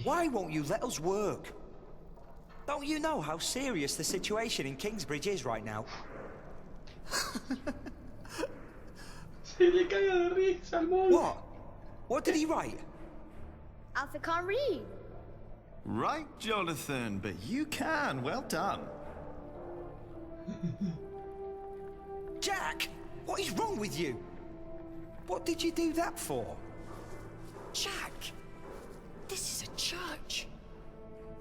Why won't you let us work? Don't you know how serious the situation in Kingsbridge is right now? Se le caga de risa al mono. What? What did he write? Alpha can't read. Right, Jonathan, but you can. Well done. Jack, what is wrong with you? What did you do that for? Jack, this is a church.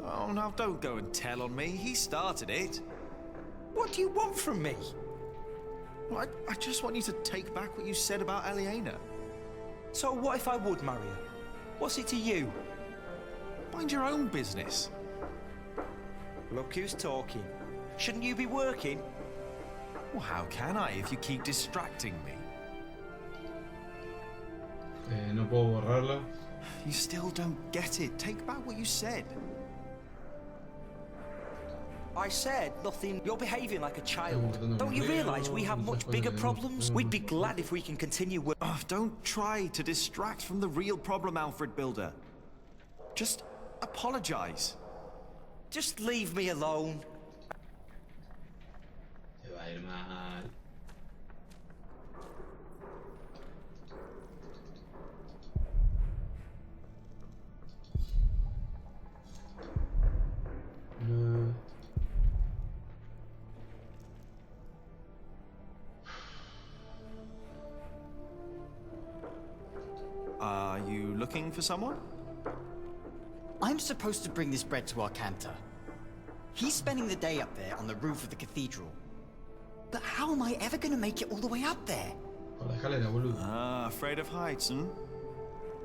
Oh, now don't go and tell on me. He started it. What do you want from me? Well, I just want you to take back what you said about Eliana. So what if I would marry her? What's it to you? Mind your own business. Look who's talking. Shouldn't you be working? Well, how can I if you keep distracting me? No puedo borrarla. You still don't get it. Take back what you said. I said nothing. You're behaving like a child. Don't you realize we have much bigger problems? We'd be glad if we can continue work. Oh, don't try to distract from the real problem, Alfred Builder. Just apologize. Just leave me alone. Te va a ir mal. No. Are you looking for someone? I'm supposed to bring this bread to our cantor. He's spending the day up there on the roof of the cathedral. But how am I ever going to make it all the way up there? Por la escalera, boludo. Ah, afraid of heights, hmm?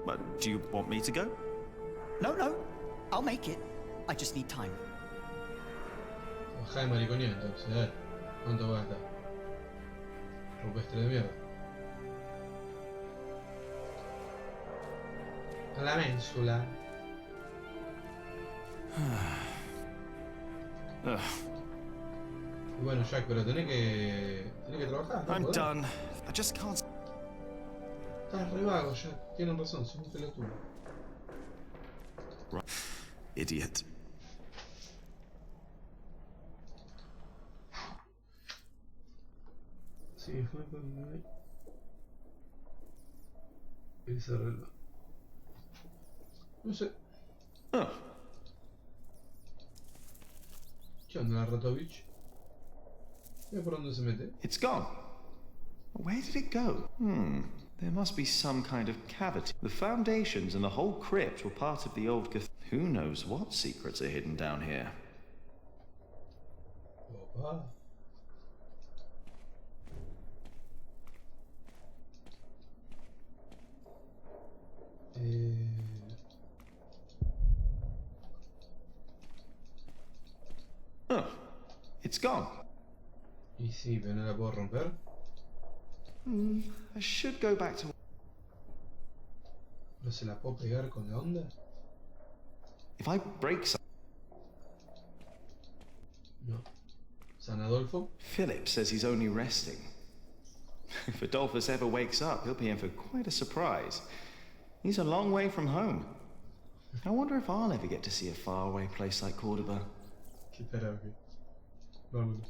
But do you want me to go? No, I'll make it. I just need time. Baja de mariconía entonces, a ver. ¿Cuánto va a gastar? Rupestre de mierda. A la ménsula. Y bueno, Jack, pero tenés que trabajar. I'm ¿no? done. I just can't. Estás re vago, Jack. Tienen razón, sos un pelotudo. Idiot. Sí, fue ese reloj. No sé. Oh, ¿Qué onda la Ratovich? ¿Y por dónde se mete? it's gone. Where did it go? There must be some kind of cavity. The foundations and the whole crypt were part of the old cathedral. Who knows what secrets are hidden down here? Opa. Oh, it's gone. Y sí, pero no la puedo romper. I should go back to. ¿No se la puedo pegar con la onda? If I break some. No. San Adolfo. Philip says he's only resting. If Adolphus ever wakes up, he'll be in for quite a surprise. He's a long way from home. I wonder if I'll ever get to see a faraway place like Cordoba. Qué tarado que. Vámonos.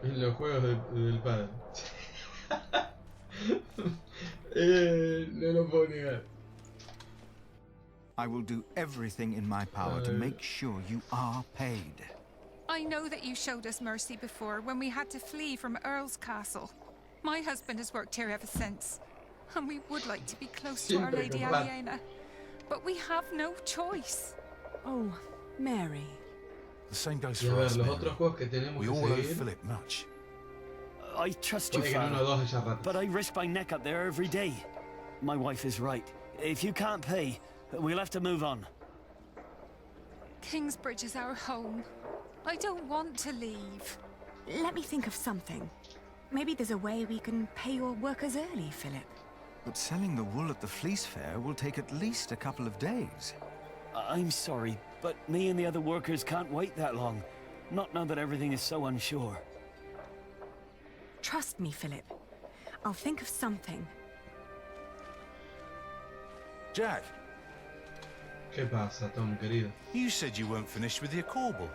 En los juegos del padre. No lo puedo negar. I will do everything in my power to make sure you are paid. I know that you showed us mercy before when we had to flee from Earl's Castle. My husband has worked here ever since, and we would like to be close to Our Lady Aliena, but we have no choice. Oh, Mary. The same goes Y a for ver, us, los Mary. otros juegos que tenemos We que all owe seguir. Philip much. I trust you, Puede que en uno o Father, dos haya rato. but I risk my neck up there every day. My wife is right. If you can't pay, we'll have to move on. Kingsbridge is our home. I don't want to leave. Let me think of something. Maybe there's a way we can pay your workers early, Philip. But selling the wool at the fleece fair will take at least a couple of days. I'm sorry, but me and the other workers can't wait that long. Not now that everything is so unsure. Trust me, Philip. I'll think of something. Jack, ¿Qué pasa, Tom, querido? you said you weren't finished with your corbel.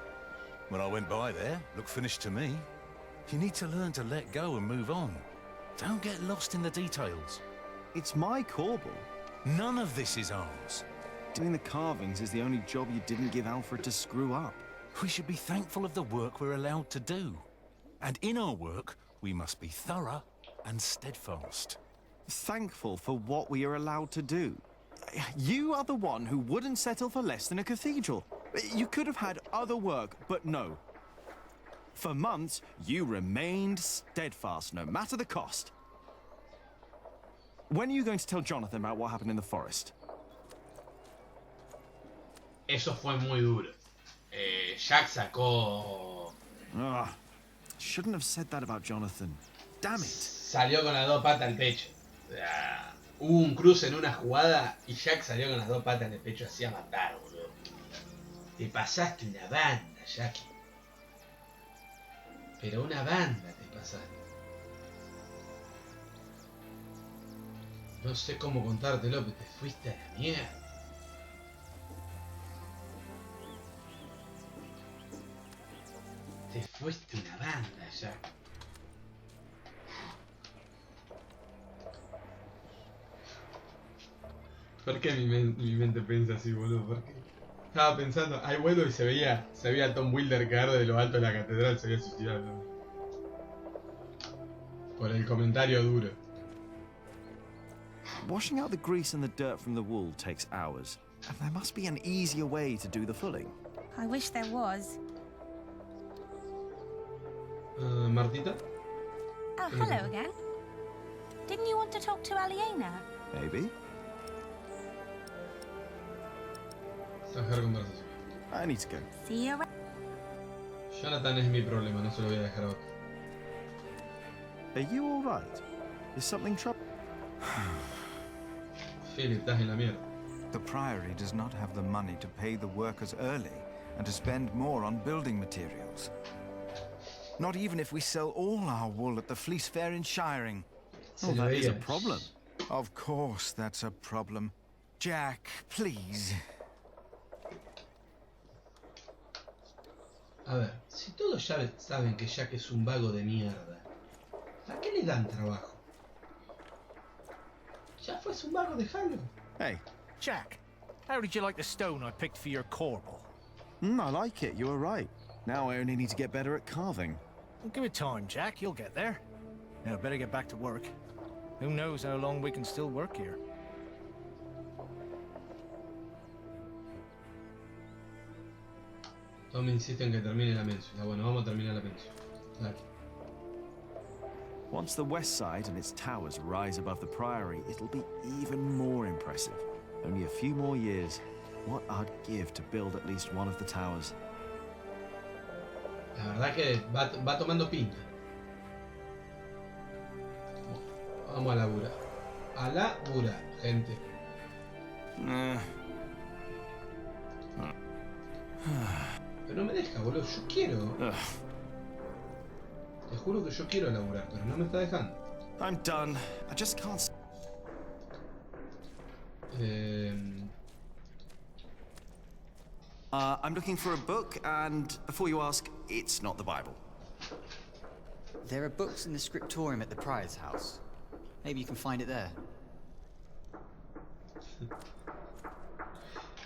When I went by there, looked finished to me. You need to learn to let go and move on. Don't get lost in the details. It's my corbel. None of this is ours. Doing the carvings is the only job you didn't give Alfred to screw up. We should be thankful of the work we're allowed to do. And in our work, we must be thorough and steadfast. Thankful for what we are allowed to do. You are the one who wouldn't settle for less than a cathedral. You could have had other work, but no. For months, you remained steadfast, no matter the cost. When are you going to tell Jonathan about what happened in the forest? Eso fue muy duro. Jack sacó... Shouldn't have said that about Jonathan. Damn it. Salió con las dos patas al pecho. O sea, hubo un cruce en una jugada y Jack salió con las dos patas en el pecho así a matar, boludo. Te pasaste una banda, Jackie. Pero una banda te pasaste. No sé cómo contártelo, pero te fuiste a la mierda. Te fuiste una banda, Jack. ¿Por qué mi mente piensa así, boludo? ¿Por qué? Estaba pensando, hay vuelo y se veía a Tom Wilder caer de lo alto de la catedral, se había suicidado, ¿no? Por el comentario duro. Washing out the grease and the dirt from the wool takes hours. And there must be an easier way to do the fulling. I wish there was. Martita? Oh, hello again. Didn't you want to talk to Aliena? Maybe. Dejar conversación. I need to go. See you around. Jonathan es mi problema, no se lo voy a dejar a otro. Are you all right? Is something trouble? Philip, estás en la mierda. The Priory does not have the money to pay the workers early and to spend more on building materials. Not even if we sell all our wool at the Fleece Fair in Shiring. Oh, that is a problem. Of course that's a problem. Jack, please. A ver, si todos ya saben que Jack es un vago de mierda, ¿a qué le dan trabajo? Ya fue un vago, dejalo. Hey. Jack, how did you like the stone I picked for your corbel? I like it, you were right. Now I only need to get better at carving. Well, give it time, Jack, you'll get there. Now, better get back to work. Who knows how long we can still work here. Tom insiste en que termine la mención. Bueno, vamos a terminar la mención. Dale. Once the west side and its towers rise above the Priory, it'll be even more impressive. Only a few more years. What I'd give to build at least one of the towers. La verdad que va tomando pinta. Vamos a laburar. A laburar, gente. Pero no me deja, boludo. Yo quiero. Te juro que yo quiero laburar, pero no me está dejando. I'm done. I just can't. I'm looking for a book, and before you ask, it's not the Bible. There are books in the scriptorium at the Prior's house. Maybe you can find it there.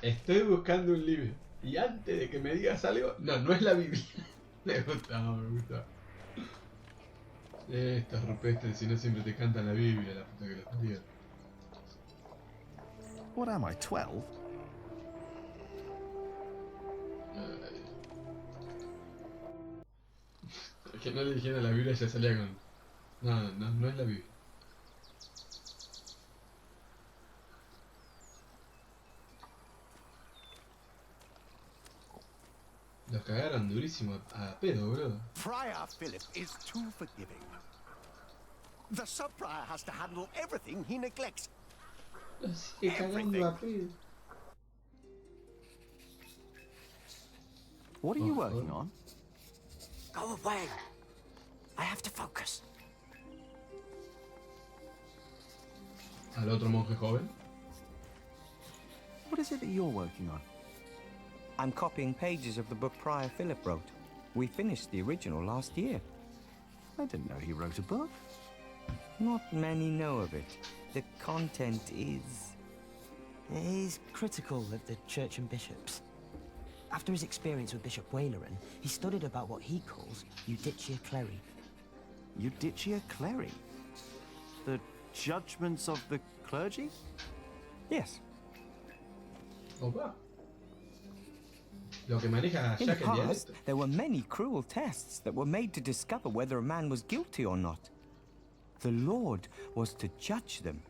Estoy buscando un libro. Y antes de que me digas algo... No, no es la Biblia. Me gusta. Estos rupestres, si no siempre te cantan la Biblia, la puta que los parió. What am I, 12? Que no le dijeron la Biblia, ya salía con... No es la Biblia. Los cagaron durísimo a pedo, bro. Prior Philip is too forgiving. The sub-prior has to handle everything he neglects. Los sigue cagando a pedo. What are you working on? Go away. I have to focus. Al otro monje joven. What is it that you're working on? I'm copying pages of the book Prior Philip wrote. We finished the original last year. I didn't know he wrote a book. Not many know of it. The content is... He's critical of the church and bishops. After his experience with Bishop Waleran, he studied about what he calls Judicia Cleri. Judicia Cleri? The judgments of the clergy? Yes. Opa. Lo que maneja In the Jack el día de past, esto. there were many cruel tests that were made to discover whether a man was guilty or not. The Lord was to judge them.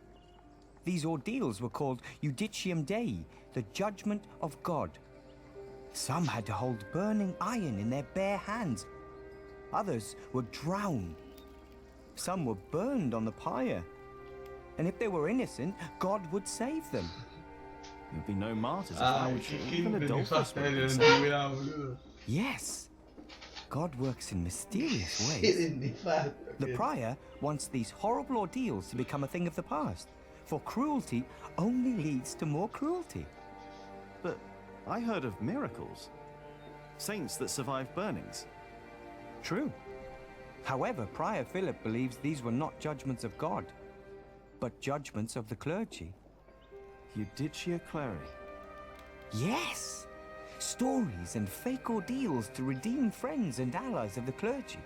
These ordeals were called Judicium Dei, the judgment of God. Some had to hold burning iron in their bare hands. Others were drowned. Some were burned on the pyre. And if they were innocent, God would save them. There'd be no martyrs if Ay, that qué were even gente adulterous. nefasta de la antigüedad, boludo. Yes. God works in mysterious ways. Eres nefasto. The prior wants these horrible ordeals to become a thing of the past. For cruelty only leads to more cruelty. But I heard of miracles. Saints that survived burnings. True. However, Prior Philip believes these were not judgments of God, but judgments of the clergy. Judicia Cleri. Yes! Stories and fake ordeals to redeem friends and allies of the clergy.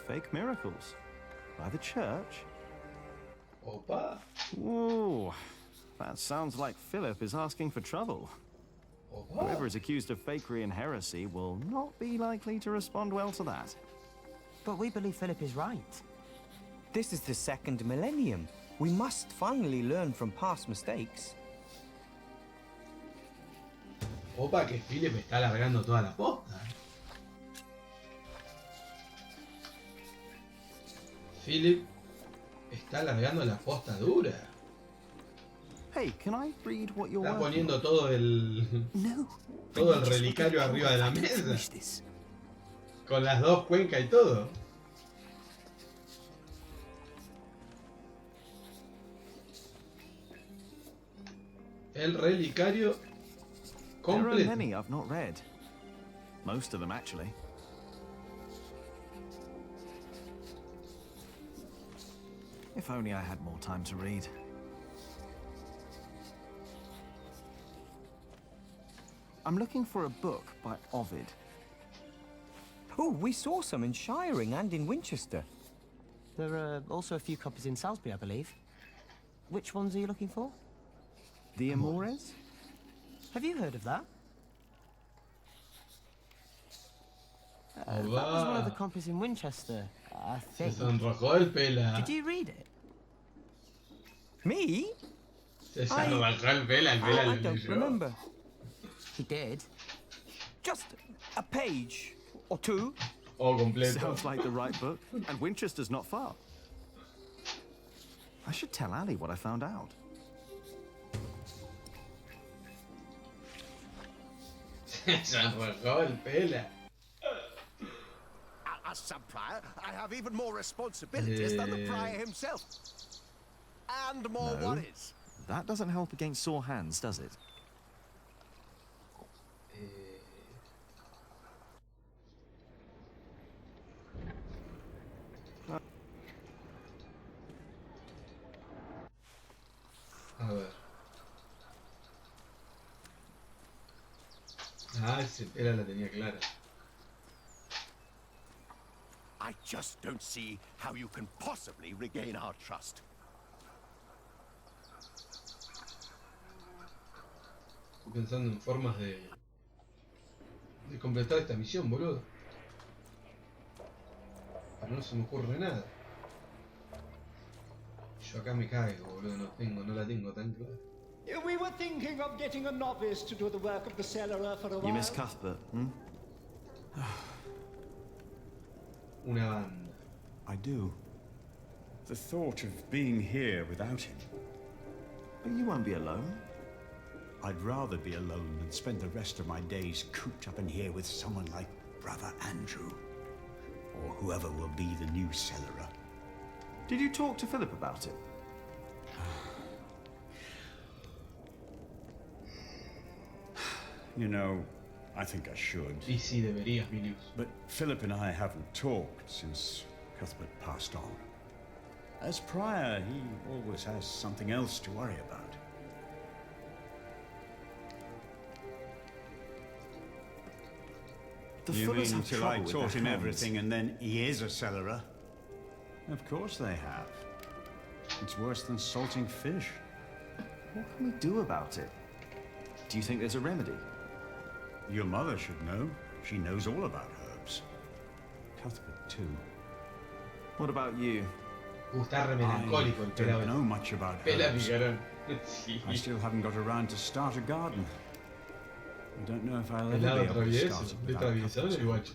Fake miracles? By the church? Opa. Ooh, that sounds like Philip is asking for trouble. Opa. Whoever is accused of fakery and heresy will not be likely to respond well to that. But we believe Philip is right. This is the second millennium. We must finally learn from past mistakes. Opa, que Philip está alargando toda la posta. Philip está alargando la posta dura. Hey, can I read what you're Está working poniendo on? todo el... todo el relicario arriba de la mesa. Con las dos cuencas y todo. El relicario There are completo. many I've not read. Most of them, actually. If only I had more time to read. I'm looking for a book by Ovid. Oh, we saw some in Shiring and in Winchester. There are also a few copies in Salisbury, I believe. Which ones are you looking for? The Amores? Have you heard of that? Hola. That was one of the copies in Winchester, I Se think. sonrojó el pela. Did you read it? Me? Se sonrojó el pela I lo don't leyó. remember. He did. Just a page or two. Oh, completo. Sounds like the right book. And Winchester's not far. I should tell Ali what I found out. Se sonrojó el pela. As sub-prior, I have even more responsibilities than the prior himself. And more No. worries. That doesn't help against sore hands, does it? A ver. Ah, ese pela la tenía clara. I just don't see how you can possibly regain our trust. Estoy pensando en formas de completar esta misión, boludo. Pero no se me ocurre nada. Yo acá me caigo, boludo, no la tengo tan clara. We were thinking of getting a novice to do the work of the cellarer for a while. You miss Cuthbert, hmm? Una banda. I do. The thought of being here without him. But you won't be alone. I'd rather be alone than spend the rest of my days cooped up in here with someone like Brother Andrew. Or whoever will be the new cellarer. Did you talk to Philip about it? You know, I think I should. Y sí, deberías, Milius. But Philip and I haven't talked since Cuthbert passed on. As prior, he always has something else to worry about. You mean till I taught him everything and then he is a cellarer? Of course they have. It's worse than salting fish. What can we do about it? Do you think there's a remedy? Your mother should know. She knows all about herbs. Cuthbert, too. What about you? Está re melancólico el I don't know much about herbs. Sí. I still haven't got around to start a garden. I don't know if I'll ever be able to start it without Cuthbert.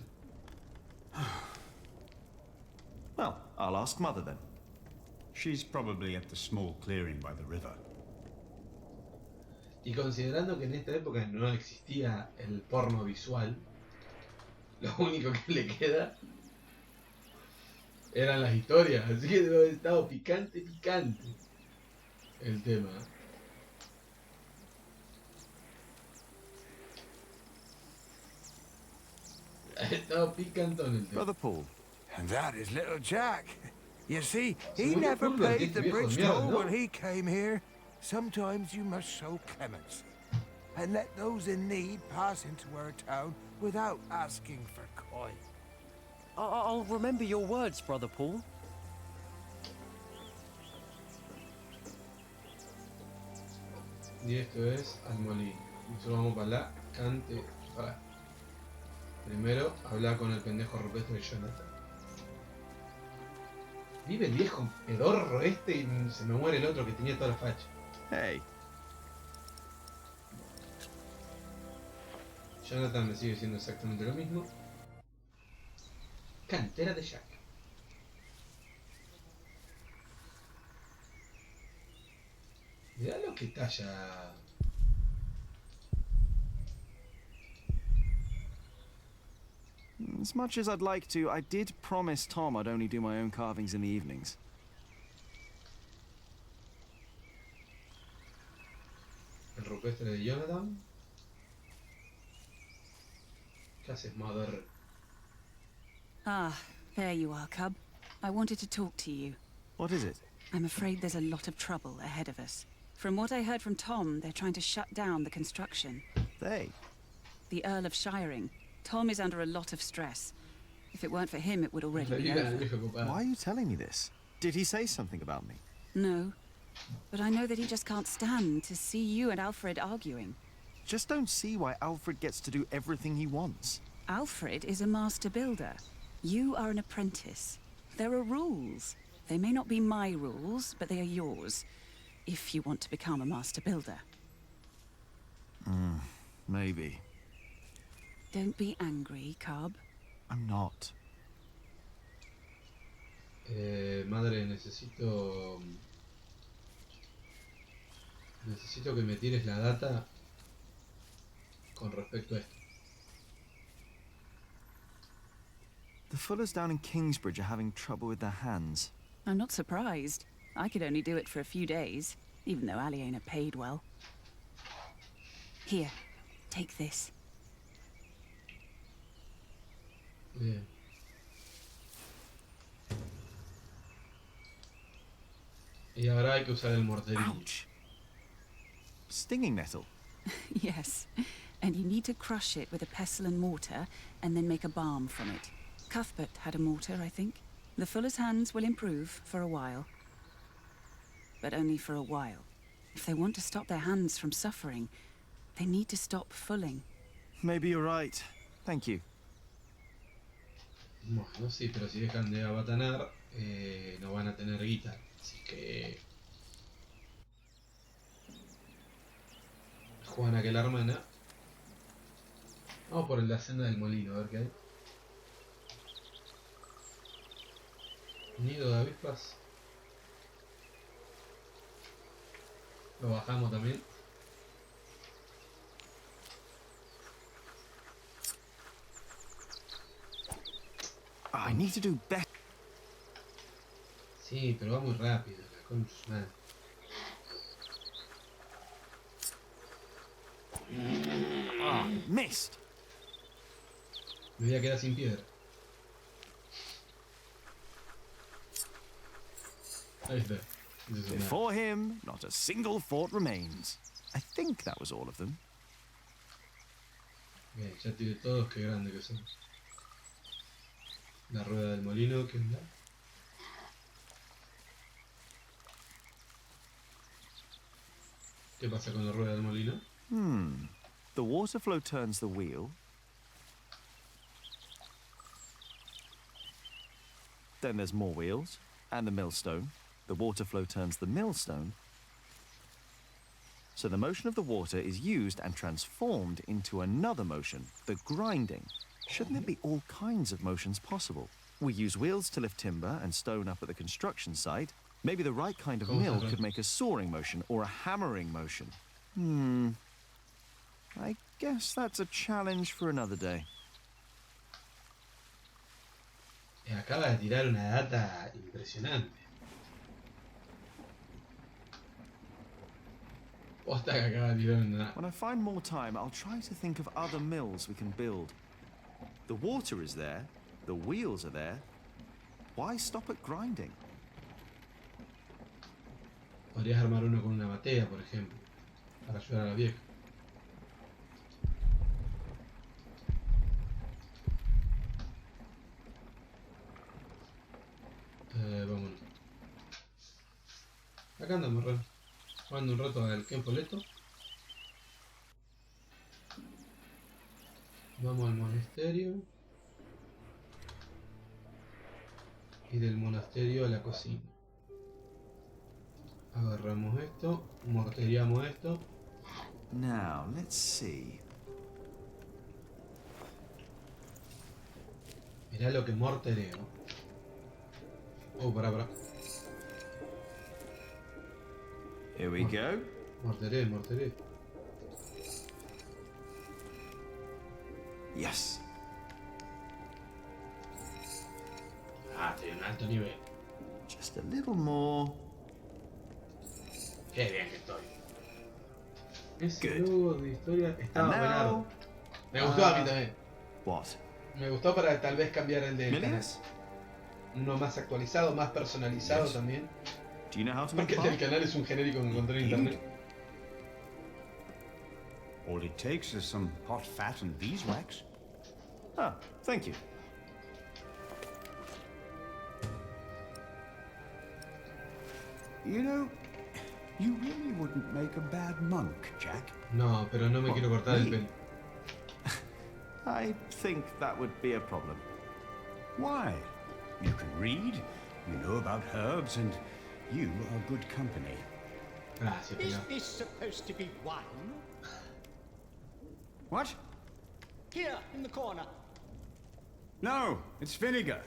Well, I'll ask Mother then. She's probably at the small clearing by the river. Y considerando que en esta época no existía el porno visual, lo único que le queda eran las historias, así que debe haber estado picante el tema. Ha estado picantón el tema. Brother Paul. And that is little Jack. You see, Se he murió never Pablo, paid este the viejo bridge de mierda, toll ¿no? when he came here. Sometimes you must show clemency and let those in need pass into our town without asking for coin. I'll remember your words, Brother Paul. Y esto es al molino. Nosotros vamos para la cante. Primero, hablar con el pendejo rupestre de Jonathan. Vive el viejo pedorro este y se me muere el otro que tenía toda la facha. Hey. Jonathan me sigue diciendo exactamente lo mismo. Cantera de Jack. Mirá lo que talla. As much as I'd like to, I did promise Tom I'd only do my own carvings in the evenings. El rupestre de Jonathan. ¿Qué haces, mother? Ah, there you are, Cub. I wanted to talk to you. What is it? I'm afraid there's a lot of trouble ahead of us. From what I heard from Tom, they're trying to shut down the construction. They? The Earl of Shiring. Tom is under a lot of stress. If it weren't for him, it would already be over. Why are you telling me this? Did he say something about me? No. But I know that he just can't stand to see you and Alfred arguing. Just don't see why Alfred gets to do everything he wants. Alfred is a master builder. You are an apprentice. There are rules. They may not be my rules, but they are yours. If you want to become a master builder. Maybe. Don't be angry, Cub. I'm not. Madre, necesito que me tires la data con respecto a esto. The Fullers down in Kingsbridge are having trouble with their hands. I'm not surprised. I could only do it for a few days, even though Aliena paid well. Here, take this. Bien. Y ahora hay que usar el morterillo. Stinging nettle? Yes, and you need to crush it with a pestle and mortar, and then make a balm from it. Cuthbert had a mortar, I think. The Fuller's hands will improve for a while. But only for a while. If they want to stop their hands from suffering, they need to stop fulling. Maybe you're right. Thank you. Bueno, sí, pero si dejan de abatanar, no van a tener guita. Así que... Juana, que la hermana. Vamos por la senda del molino, a ver qué hay. Nido de avispas. Lo bajamos también. I need to do better. Sí, pero va muy rápido, la concha madre. Ah, missed. Me voy a quedar sin piedra. Ahí está. Before him, not a single fort remains. I think that was all of them. Bien, ya tiré todos, qué grande que son. La rueda del molino, ¿qué onda? ¿Qué pasa con la rueda del molino? The water flow turns the wheel. Then there's more wheels, and the millstone. The water flow turns the millstone. So the motion of the water is used and transformed into another motion, the grinding. Shouldn't there be all kinds of motions possible? We use wheels to lift timber and stone up at the construction site. Maybe the right kind of mill could make a sawing motion or a hammering motion. I guess that's a challenge for another day. Acaba de tirar una data impresionante. Posta que acaba de tirar una... When I find more time, I'll try to think of other mills we can build. The water is there, the wheels are there. Why stop at grinding? Podrías armar uno con una batea, por ejemplo, para ayudar a la vieja. Vámonos. Acá andamos, jugando un rato al Follett. Vamos al monasterio. Y del monasterio a la cocina. Agarramos esto, morteriamos esto. Now, let's see. Mirá lo que mortereo. Oh, pará. Here we go. Morteré. Yes. Ah, estoy en un alto nivel. Just a little more. Qué bien que estoy. Ese logo de historia estaba buenardo. Me gustó a mí también. What? Me gustó para tal vez cambiar el de Millions? Uno más actualizado, más personalizado también. Do you know how to Porque make el del canal es un genérico que encontré en internet. All it takes is some hot fat and beeswax. Ah, thank you. You know, you really wouldn't make a bad monk, Jack. No, pero no me quiero cortar el pelo. I think that would be a problem. Why? You can read, you know about herbs, and you are good company. Gracias, Is pelado. this supposed to be wine? What? Here, in the corner. No, it's vinegar.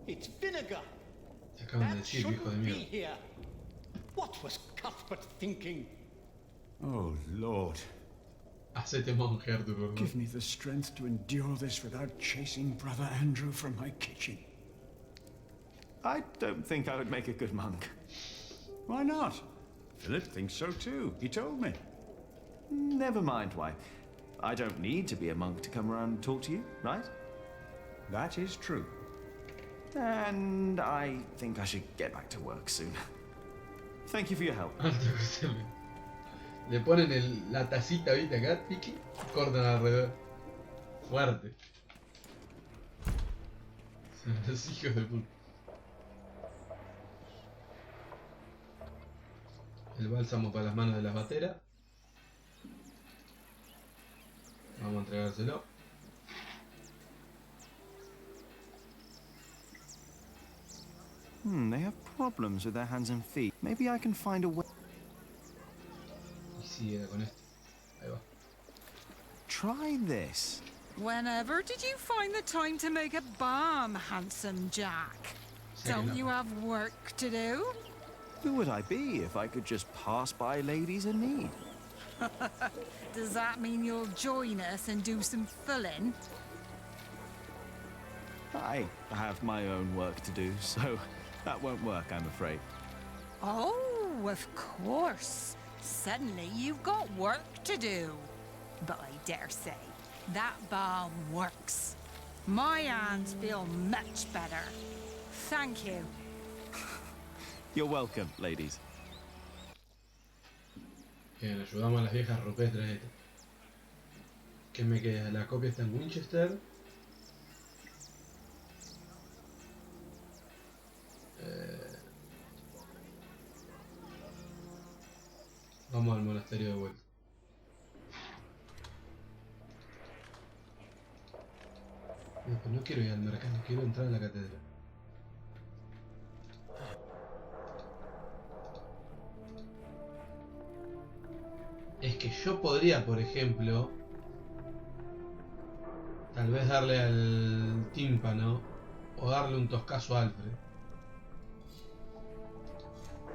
It's vinegar. Te acaban de That decir, hijo de shouldn't be mierda. here. What was Cuthbert thinking? Oh, Lord. Hacete monje, Arturo. Give me the strength to endure this without chasing Brother Andrew from my kitchen. I don't think I would make a good monk. Why not? Philip thinks so too. He told me. Never mind why. I don't need to be a monk to come around and talk to you, right? That is true. And I think I should get back to work soon. Thank you for your help. Le ponen la tacita, ¿viste? Acá, tiki, cortan alrededor. Fuerte. Son los hijos de puta. El bálsamo para las manos de las bateras. Vamos a entregárselo. They have problems with their hands and feet. Maybe I can find a way. Y sigue con esto. Ahí va. Try this. Whenever did you find the time to make a balm, handsome Jack? Don't you have work to do? Who would I be if I could just pass by ladies in need? Does that mean you'll join us and do some filling? I have my own work to do, so that won't work, I'm afraid. Oh, Oh, of course. Suddenly you've got work to do. But I dare say, that balm works. My hands feel much better. Thank you. You're welcome, ladies. Bien, ayudamos a las viejas rupestres estas. ¿Qué me queda? La copia está en Winchester. Vamos al monasterio de vuelta. No, pero no quiero ir al mercado, quiero entrar a la catedral. Es que yo podría, por ejemplo, tal vez darle al tímpano o darle un toscazo a Alfred.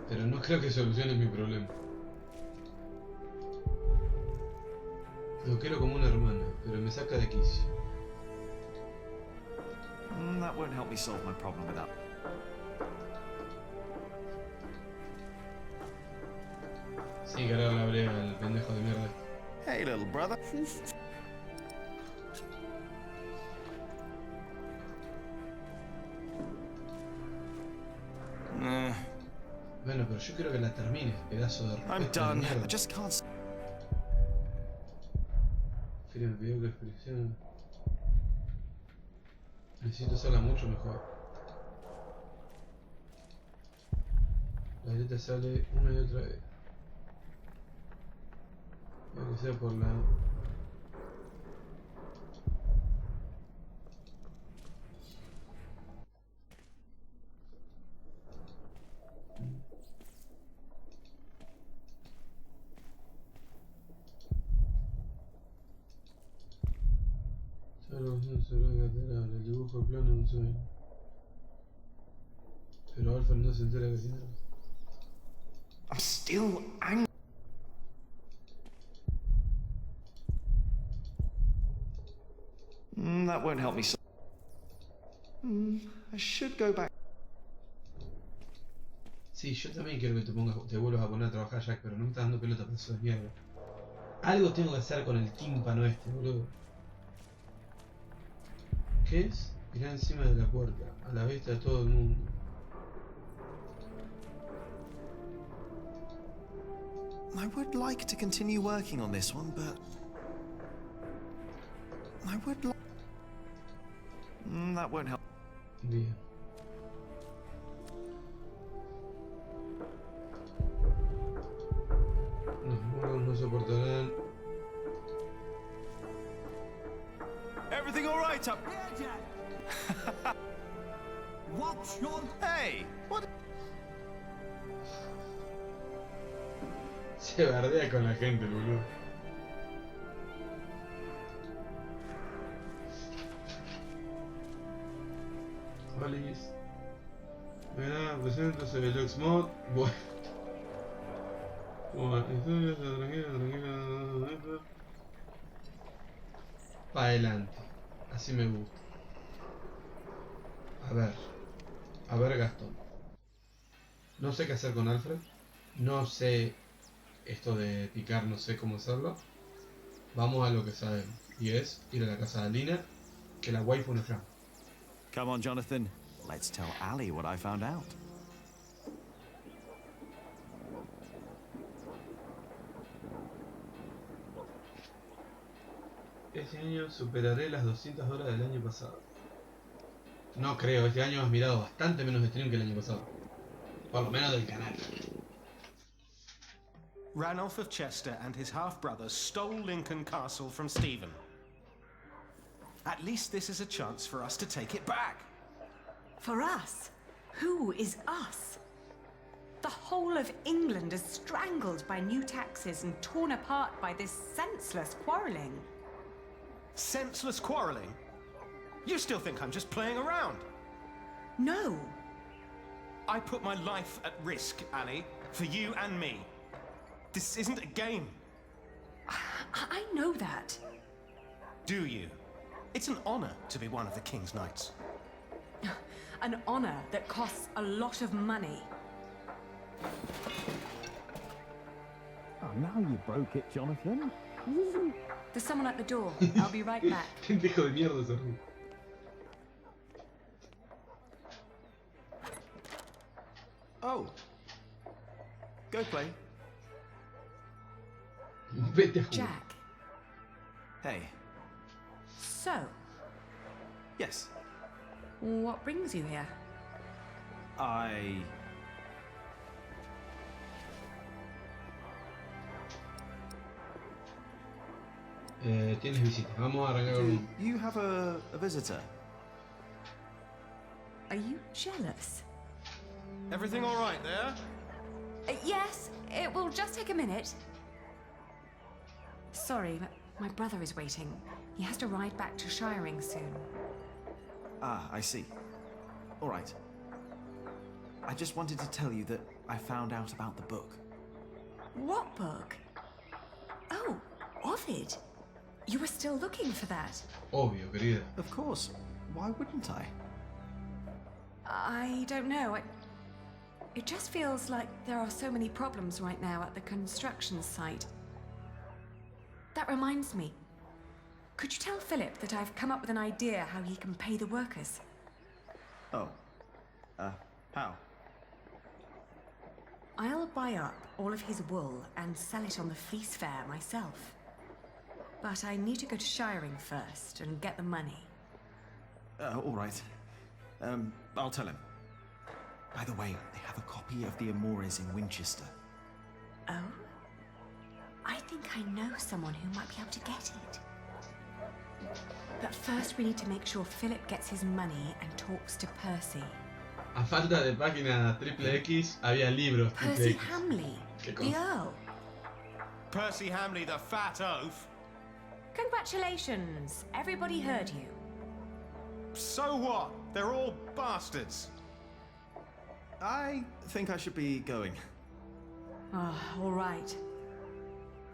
Pero no creo que solucione mi problema. Lo quiero como una hermana, pero me saca de quicio. That won't help me solve my problem with that. Sí, que ahora la brega al pendejo de mierda. Hey, little brother. Bueno, pero yo quiero que la termines, pedazo de I'm done. I just can't. Feria me pidió que expresión. Necesito hacerla mucho mejor. La letra sale una y otra vez. Aunque sea por la... el dibujo de plano de un sueño. Pero Alfred no se entera que tiene. I'm still angry. That won't help me. I should go back. Sí, yo también quiero que te vuelvas a poner a trabajar, Jack, pero no me estás dando pelota para eso de mierda. Algo tengo que hacer con el tímpano este, boludo. ¿Qué es? Mirá encima de la puerta, a la vista de todo el mundo. I would like to continue working on this one, but I would like... that won't help. Bien. Los muros no soportarán. Everything all right up? What's your... Hey, what? Se bardea con la gente, boludo. Olis. Mira, presento, se ve Lux Mod. Bueno. Tranquilo. Para adelante. Así me gusta. A ver Gastón. No sé qué hacer con Alfred. No sé esto de picar, no sé cómo hacerlo. Vamos a lo que sabemos. Y es ir a la casa de Alina, que la waifu nos llama. Come on, Jonathan. Let's tell Ali what I found out. Este año superaré las 200 horas del año pasado. No creo, este año has mirado bastante menos stream que el año pasado. Por lo menos del canal. Ranulph of Chester and his half-brother stole Lincoln Castle from Stephen. At least this is a chance for us to take it back. For us? Who is us? The whole of England is strangled by new taxes and torn apart by this senseless quarrelling. Senseless quarrelling? You still think I'm just playing around? No. I put my life at risk, Annie, for you and me. This isn't a game. I know that. Do you? It's an honor to be one of the King's Knights. An honor that costs a lot of money. Oh, now you broke it, Jonathan. There's someone at the door. I'll be right back. Pendejo de mierda ese ruido. Oh. Go play. Vete a jugar. Jack. Hey. So, Yes. what brings you here? Tienes visita. Vamos a arrancar con... You have a visitor. Are you jealous? Everything all right there? Yes, it will just take a minute. Sorry, but my brother is waiting. He has to ride back to Shiring soon. Ah, I see. All right. I just wanted to tell you that I found out about the book. What book? Oh, Ovid. You were still looking for that. Obvio, querida. Of course. Why wouldn't I? I don't know. It just feels like there are so many problems right now at the construction site. That reminds me. Could you tell Philip that I've come up with an idea how he can pay the workers? Oh. How? I'll buy up all of his wool and sell it on the fleece fair myself. But I need to go to Shiring first and get the money. All right. I'll tell him. By the way, they have a copy of the Amores in Winchester. Oh? I think I know someone who might be able to get it. But first we need to make sure Philip gets his money and talks to Percy. A falta de página XXX, había libros Percy XXX. Hamley, the Earl. Percy Hamley, the fat oaf. Congratulations, everybody heard you. So what? They're all bastards. I think I should be going. Oh, all right.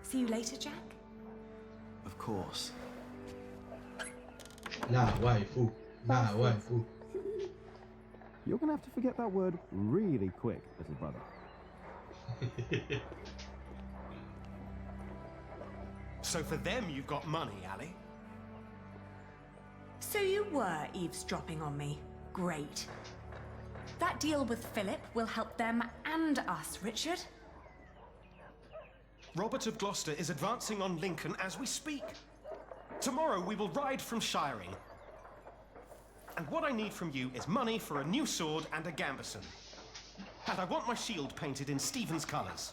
See you later, Jack? Of course. La waifu. La waifu. You're gonna have to forget that word really quick, little brother. So for them you've got money, Ali? So you were eavesdropping on me. Great. That deal with Philip will help them and us, Richard. Robert of Gloucester is advancing on Lincoln as we speak. Tomorrow we will ride from Shiring. And what I need from you is money for a new sword and a gambeson. And I want my shield painted in Stephen's colours.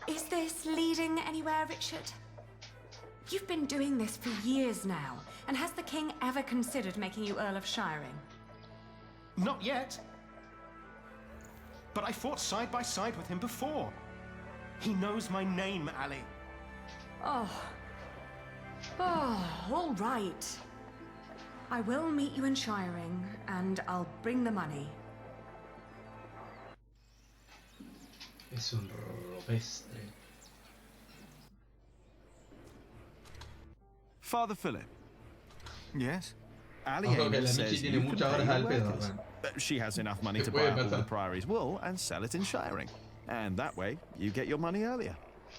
Is this leading anywhere, Richard? You've been doing this for years now, and has the king ever considered making you Earl of Shiring? Not yet. But I fought side by side with him before. He knows my name, Ali. Oh, all right. I will meet you in Shiring, and I'll bring the money. Es un robestre. Father Philip. Yes? Ali Ojo que Amos la says Michi you tiene can muchas pay horas your al pedo, workers. man. She has enough money to Se buy puede up all pasar. the Priory's wool and sell it in Shiring. And that way, you get your money earlier.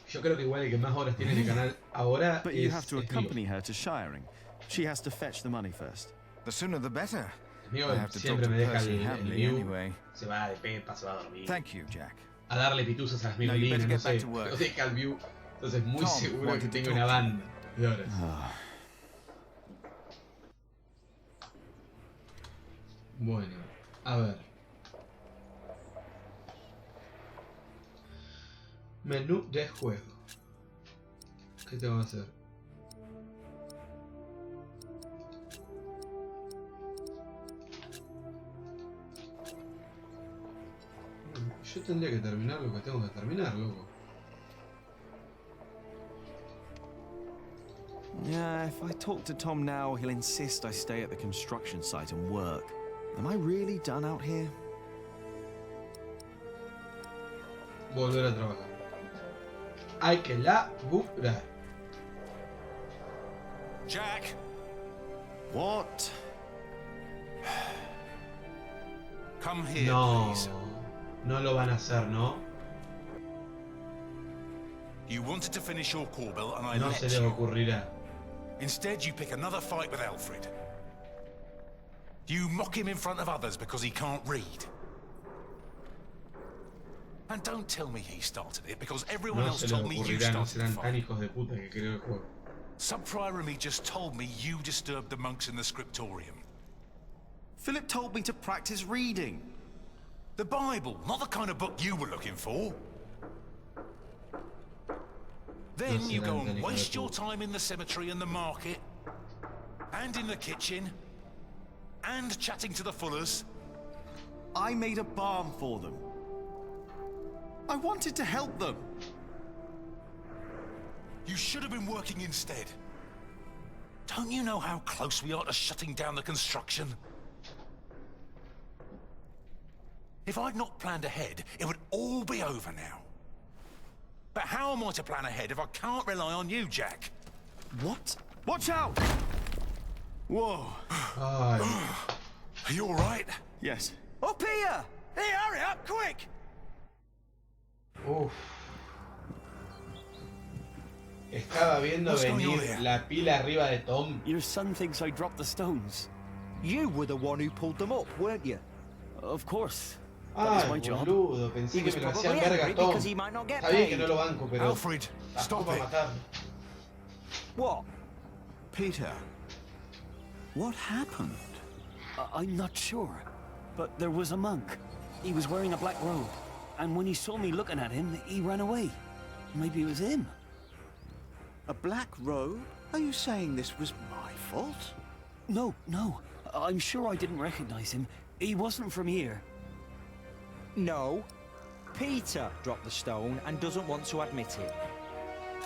Yo creo que igual el que más horas tiene en el canal ahora But es, you have to es accompany her to Shiring. She has to fetch the money first. The sooner the better. Mío. I have to talk Siempre to me deja Percy el Hamley view. anyway. Se va de pepa, se va a dormir. Thank you, Jack. A darle pituzas a las Now you better mirolinas, no get back sé. to work. Lo deja el view. Entonces muy Tom seguro que wanted to tenga talk una to you. banda de horas. Bueno, a ver. Menú de juego. ¿Qué tengo que hacer? Yo tendría que terminar lo que tengo que terminar, loco. Yeah, if I talk to Tom now, he'll insist I stay at the construction site and work. Am I really done out here? Volver a trabajar. Hay que laburar. Jack! What? Come here, please. No lo van a hacer, ¿no? You wanted to finish your corbel and I No let se le you. ocurrirá. Instead, you pick another fight with Alfred. You mock him in front of others because he can't read. And don't tell me he started it, because everyone No else se le told me you ocurrirá, no started the serán fight. tan hijos de puta que creo el juego. Sub-Prior Remy just told me you disturbed the monks in the scriptorium. Philip told me to practice reading. The Bible, not the kind of book you were looking for. Then you go and waste your time in the cemetery and the market, and in the kitchen, and chatting to the Fullers. I made a balm for them. I wanted to help them. You should have been working instead. Don't you know how close we are to shutting down the construction? If I'd not planned ahead, it would all be over now. But how am I to plan ahead if I can't rely on you, Jack? What? Watch out! Whoa. Are you all right? Yes. Up here! Hey, hurry up, quick! Uf. Estaba viendo venir la pila arriba de Tom. Your son thinks I dropped the stones. You were the one who pulled them up, weren't you? Of course. Ay, boludo, pensé que me lo hacían verga Tom. Está bien que no lo banco, pero Alfred, stop it. What? Peter, what happened? I'm not sure, but there was a monk. He was wearing a black robe, and when he saw me looking at him, he ran away. Maybe it was him. A black robe? Are you saying this was my fault? No, no. I'm sure I didn't recognize him. He wasn't from here. No. Peter dropped the stone and doesn't want to admit it.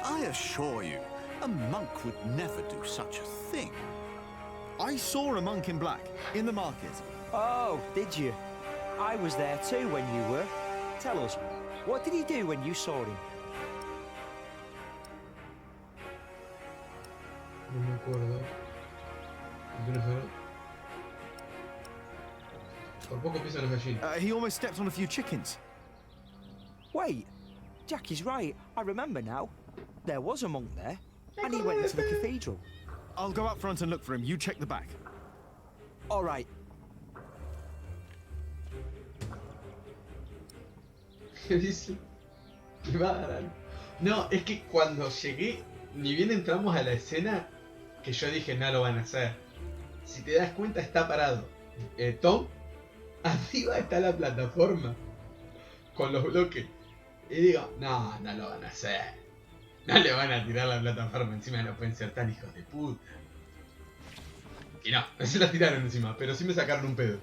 I assure you, a monk would never do such a thing. I saw a monk in black, in the market. Oh, did you? I was there too when you were. Tell us, what did he do when you saw him? No me acuerdo. Por poco pisan los gallinas. He almost stepped on a few chickens. Wait, Jack is right. I remember now. There was a monk there, and he went into the cathedral. I'll go up front and look for him. You check the back. All right. ¿Qué dice? Me va a dar algo. No, es que cuando llegué, ni bien entramos a la escena, que yo dije no lo van a hacer. Si te das cuenta está parado Tom, arriba está la plataforma con los bloques. Y digo, no, no lo van a hacer. No le van a tirar la plataforma encima, no pueden ser tan hijos de puta. Y no, no se la tiraron encima, pero sí me sacaron un pedo.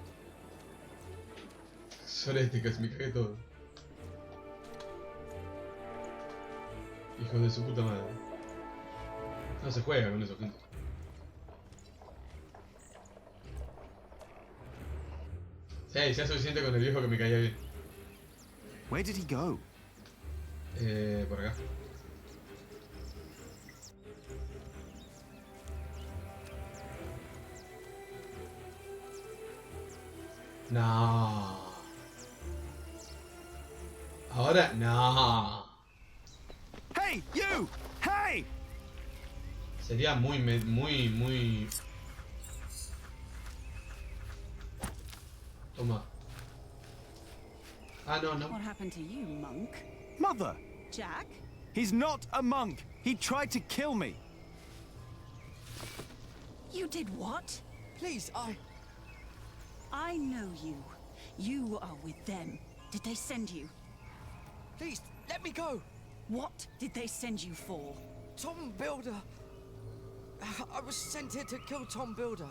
Sorete, casi me cagué todo. Hijos de su puta madre. No se juega con eso, gente. Sí, sea suficiente con el viejo que me caía bien. Where did he go? Por acá. No. Ahora no. Hey, you! Hey! Sería muy... Toma. Ah, no, no. What happened to you, monk? Mother! Jack? He's not a monk! He tried to kill me! You did what? Please, I know you. You are with them. Did they send you? Please, let me go! What did they send you for? Tom Builder. I was sent here to kill Tom Builder.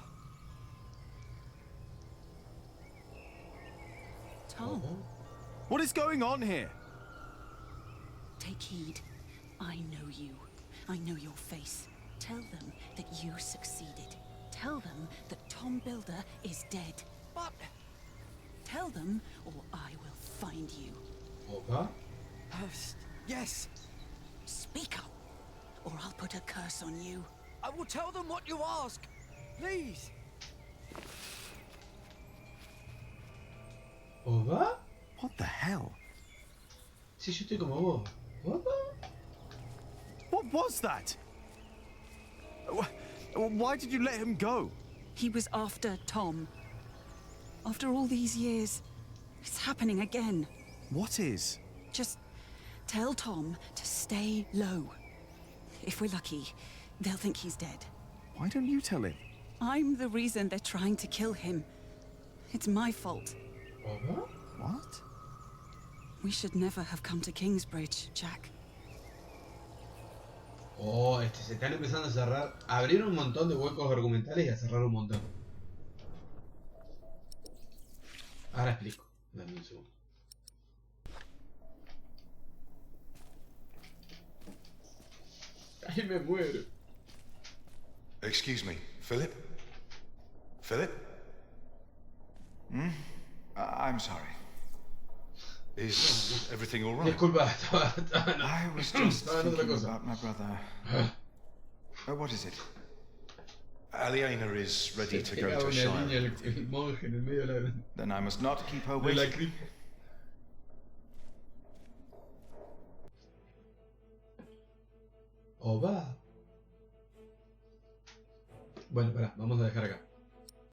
Tom? What is going on here? Take heed. I know you. I know your face. Tell them that you succeeded. Tell them that Tom Builder is dead. But... Tell them, or I will find you. Okay. Yes. Speak up, or I'll put a curse on you. I will tell them what you ask. Please. ¿Oba? What the hell? Si yo estoy como vos. ¿Oba? What was that? Why did you let him go? He was after Tom. After all these years, it's happening again. What is? Just tell Tom to stay low. If we're lucky, they'll think he's dead. Why don't you tell him? I'm the reason they're trying to kill him. It's my fault. What? We should never have come to Kingsbridge, Jack. Oh, se están empezando a cerrar, a abrir un montón de huecos argumentales y a cerrar un montón. Ahora explico. Dame un segundo. Ay, me muero. Excuse me, Philip? Philip? I'm sorry. Is everything all right? Disculpa, I was just thinking about my brother. What is it? Aliena is ready to go to Shire. Then I must not keep her waiting. O va. Bueno, pará, vamos a dejar acá.